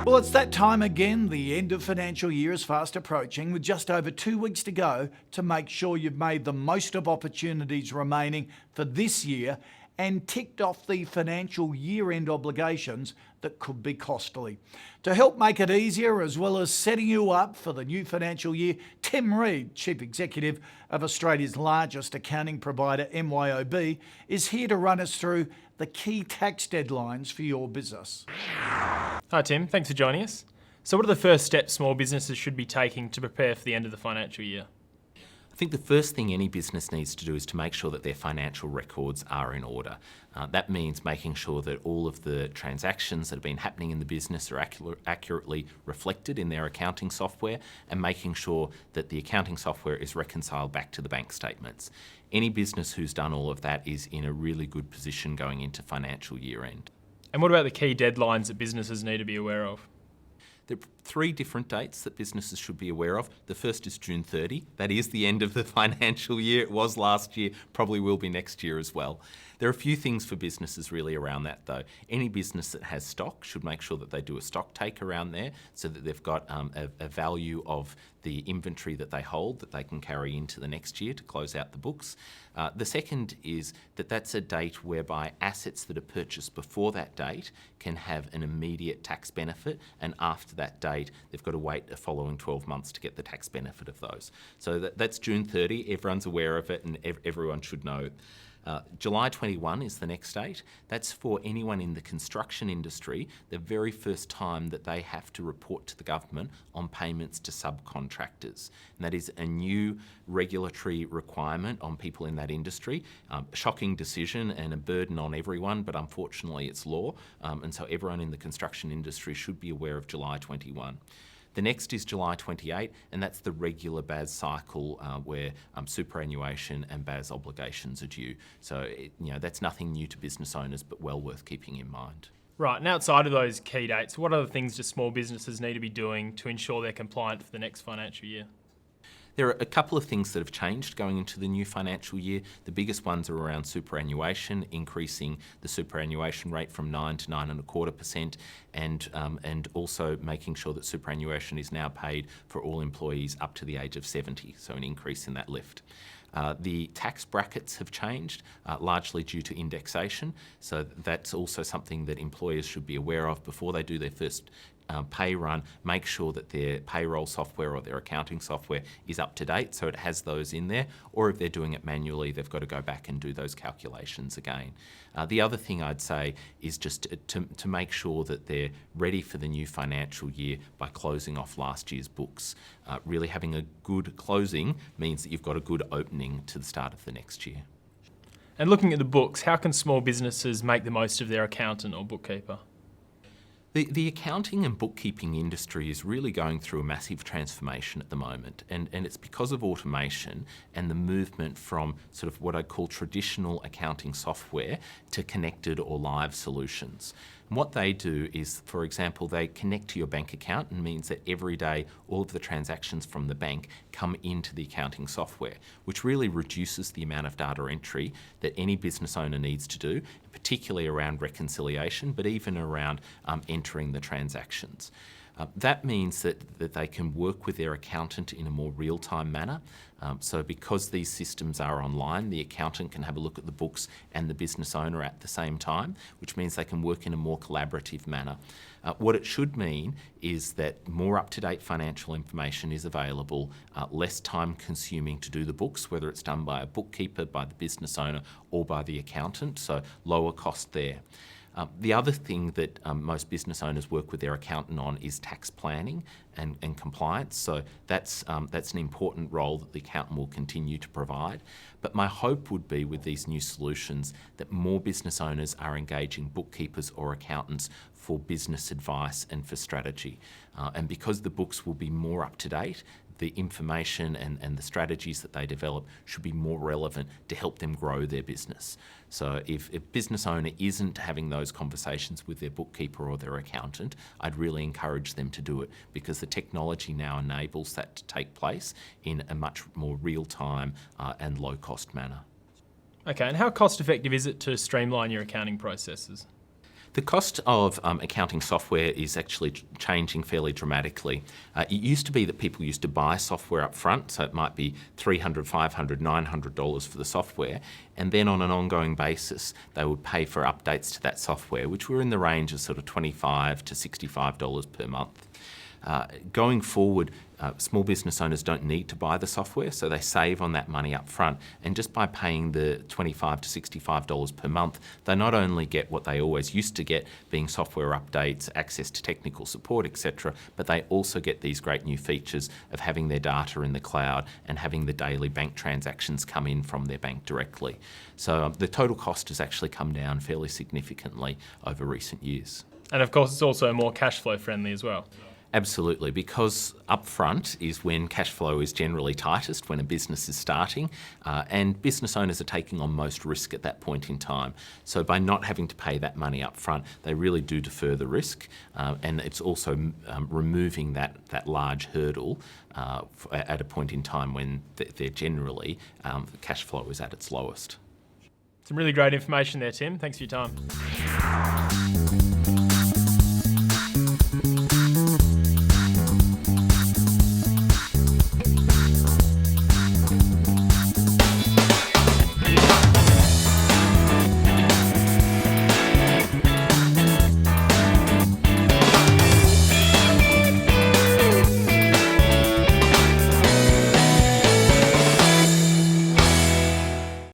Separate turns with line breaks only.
Well, it's that time again. The end of financial year is fast approaching, with just over 2 weeks to go to make sure you've made the most of opportunities remaining for this year and ticked off the financial year-end obligations that could be costly. To help make it easier, as well as setting you up for the new financial year, Tim Reed, Chief Executive of Australia's largest accounting provider, MYOB, is here to run us through the key tax deadlines for your business.
Hi Tim, thanks for joining us. So what are the first steps small businesses should be taking to prepare for the end of the financial year?
I think the first thing any business needs to do is to make sure that their financial records are in order. That means making sure that all of the transactions that have been happening in the business are accurately reflected in their accounting software, and making sure that the accounting software is reconciled back to the bank statements. Any business who's done all of that is in a really good position going into financial year end.
And what about the key deadlines that businesses need to be aware of?
There are 3 different dates that businesses should be aware of. The first is June 30. That is the end of the financial year. It was last year, probably will be next year as well. There are a few things for businesses really around that though. Any business that has stock should make sure that they do a stock take around there so that they've got a value of the inventory that they hold that they can carry into the next year to close out the books. The second is that that's a date whereby assets that are purchased before that date can have an immediate tax benefit, and after that date they've got to wait the following 12 months to get the tax benefit of those. So that's June 30, everyone's aware of it and everyone should know. July 21 is the next date. That's for anyone in the construction industry, the very first time that they have to report to the government on payments to subcontractors. And that is a new regulatory requirement on people in that industry. A shocking decision and a burden on everyone, but unfortunately it's law. And so everyone in the construction industry should be aware of July 21. The next is July 28, and that's the regular BAS cycle where superannuation and BAS obligations are due. So that's nothing new to business owners, but well worth keeping in mind.
Right, and outside of those key dates, what other things do small businesses need to be doing to ensure they're compliant for the next financial year?
There are a couple of things that have changed going into the new financial year. The biggest ones are around superannuation, increasing the superannuation rate from 9 to 9.25%, and also making sure that superannuation is now paid for all employees up to the age of 70, so an increase in that lift. The tax brackets have changed, largely due to indexation, so that's also something that employers should be aware of before they do their first pay run. Make sure that their payroll software or their accounting software is up to date, so it has those in there, or if they're doing it manually, they've got to go back and do those calculations again. The other thing I'd say is just to make sure that they're ready for the new financial year by closing off last year's books. Really having a good closing means that you've got a good opening to the start of the next year.
And looking at the books, how can small businesses make the most of their accountant or bookkeeper?
The accounting and bookkeeping industry is really going through a massive transformation at the moment, and it's because of automation and the movement from sort of what I call traditional accounting software to connected or live solutions. And what they do is, for example, they connect to your bank account, and means that every day all of the transactions from the bank come into the accounting software, which really reduces the amount of data entry that any business owner needs to do, particularly around reconciliation, but even around entering the transactions. That means that they can work with their accountant in a more real-time manner. So because these systems are online, the accountant can have a look at the books and the business owner at the same time, which means they can work in a more collaborative manner. What it should mean is that more up-to-date financial information is available, less time consuming to do the books, whether it's done by a bookkeeper, by the business owner, or by the accountant, so lower cost there. The other thing that most business owners work with their accountant on is tax planning and compliance. So that's an important role that the accountant will continue to provide. But my hope would be with these new solutions that more business owners are engaging bookkeepers or accountants for business advice and for strategy. And because the books will be more up to date, the information and the strategies that they develop should be more relevant to help them grow their business. So if a business owner isn't having those conversations with their bookkeeper or their accountant, I'd really encourage them to do it, because the technology now enables that to take place in a much more real-time and low-cost manner.
Okay, and how cost effective is it to streamline your accounting processes?
The cost of accounting software is actually changing fairly dramatically. It used to be that people used to buy software up front, so it might be $300, $500, $900 for the software, and then on an ongoing basis they would pay for updates to that software, which were in the range of sort of $25 to $65 per month. Going forward, small business owners don't need to buy the software, so they save on that money up front, and just by paying the $25 to $65 per month, they not only get what they always used to get, being software updates, access to technical support, etc., but they also get these great new features of having their data in the cloud and having the daily bank transactions come in from their bank directly. So the total cost has actually come down fairly significantly over recent years.
And of course, it's also more cash flow friendly as well.
Absolutely, because upfront is when cash flow is generally tightest, when a business is starting, and business owners are taking on most risk at that point in time. So by not having to pay that money upfront, they really do defer the risk, and it's also removing that large hurdle at a point in time when they're generally, the cash flow is at its lowest.
Some really great information there, Tim. Thanks for your time.